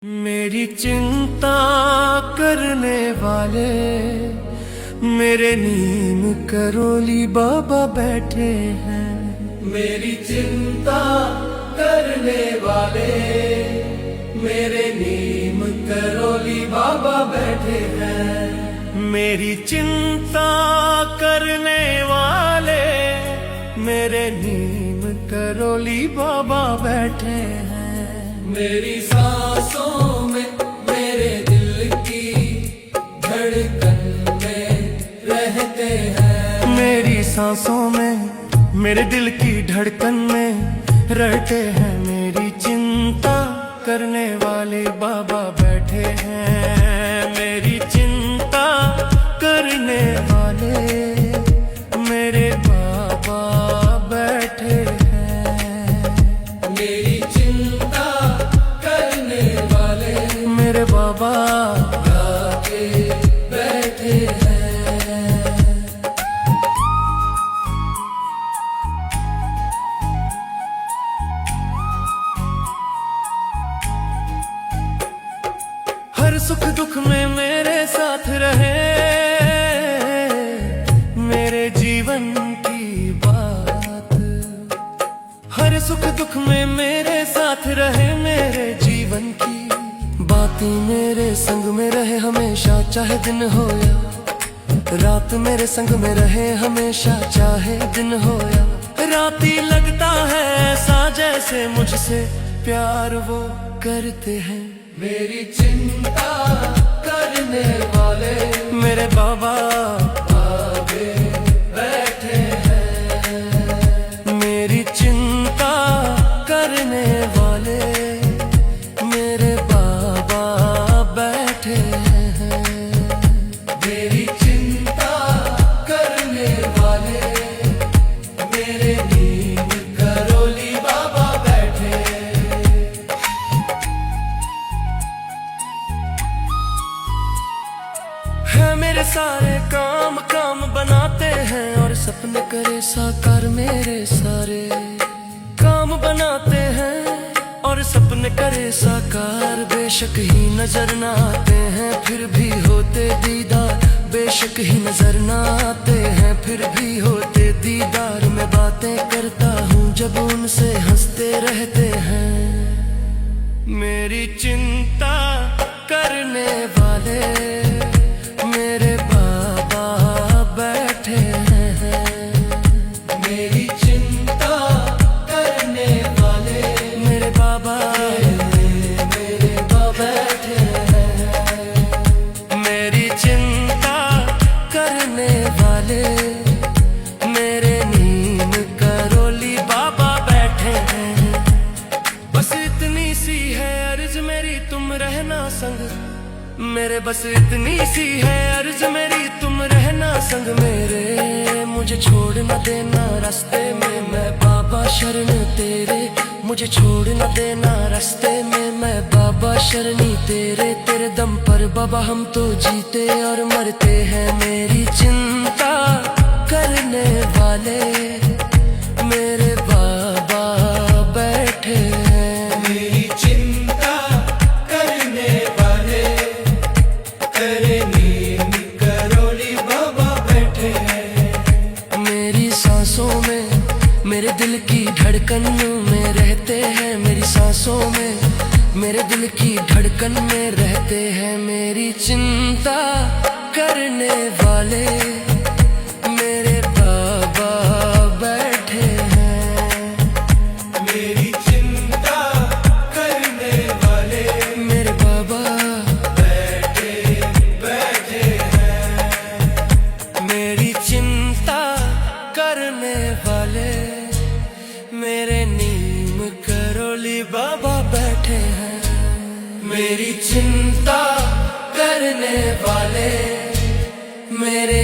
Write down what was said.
मेरी चिंता करने वाले मेरे नीम करोली बाबा बैठे हैं। मेरी चिंता करने वाले मेरे नीम करोली बाबा बैठे हैं। मेरी चिंता करने वाले मेरे नीम करोली बाबा बैठे हैं। मेरी सांसों में मेरे दिल की धड़कन में रहते हैं। मेरी सांसों में मेरे दिल की धड़कन में रहते हैं। मेरी चिंता करने वाले बाबा बैठे हैं। मेरी चिंता करने वाले मेरे बाबा बैठे हैं। मेरी चिंता करने वाले मेरे बाबा आके बैठे हैं। हर सुख दुख में मेरे साथ रहे मेरे जीवन की बात। हर सुख दुख में मेरे साथ रहे मेरे जीवन की बातें। मेरे संग में रहे हमेशा चाहे दिन हो या रात। मेरे संग में रहे हमेशा चाहे दिन हो या रात। ही लगता है ऐसा जैसे मुझसे प्यार वो करते हैं। मेरी चिंता करने वाले मेरे बाबा आगे बैठे हैं। मेरी चिंता करने वाले मेरे बाबा बैठे हैं। मेरी चिंता करने वाले मेरे नीम करोली बाबा बैठे हैं। है मेरे सारे काम काम बनाते हैं और सपने करे साकार। मेरे सारे काम बनाते हैं और सपने करे साकार। बेशक ही नजर ना आते हैं फिर भी होते दीदार। बेशक ही नजर ना आते हैं फिर भी होते दीदार। मैं बातें करता हूँ जब उनसे हंसते रहते हैं। मेरी चिंता करने वाले मेरे बाबा बैठे हैं। मेरी चिंता करने वाले मेरे बाबा बैठे हैं। मेरी चिंता करने वाले मेरे नीम करोली बाबा बैठे हैं। बस इतनी सी है अर्ज मेरी तुम रहना संग मेरे। बस इतनी सी है अर्ज मेरी तुम रहना संग मेरे। मुझे छोड़ न देना रास्ते में मैं बाबा शरण तेरे। मुझे छोड़ न देना रास्ते में मैं बाबा शरणी तेरे। तेरे दम पर बाबा हम तो जीते और मरते हैं। मेरी चिंता करने वाले मेरे बाबा बैठे हैं। मेरी चिंता करने वाले तेरे नीम करोली बाबा बैठे हैं। मेरी सांसों में मेरे दिल की धड़कन में रहते हैं। मेरी सांसों में मेरे दिल की धड़कन में रहते हैं। मेरी चिंता करने वाले मेरे बाबा बैठे हैं। मेरी चिंता करने वाले मेरे बाबा बैठे हैं। मेरी चिंता करने वाले मेरे नीम करोली बाबा बैठे हैं। मेरी चिंता करने वाले मेरे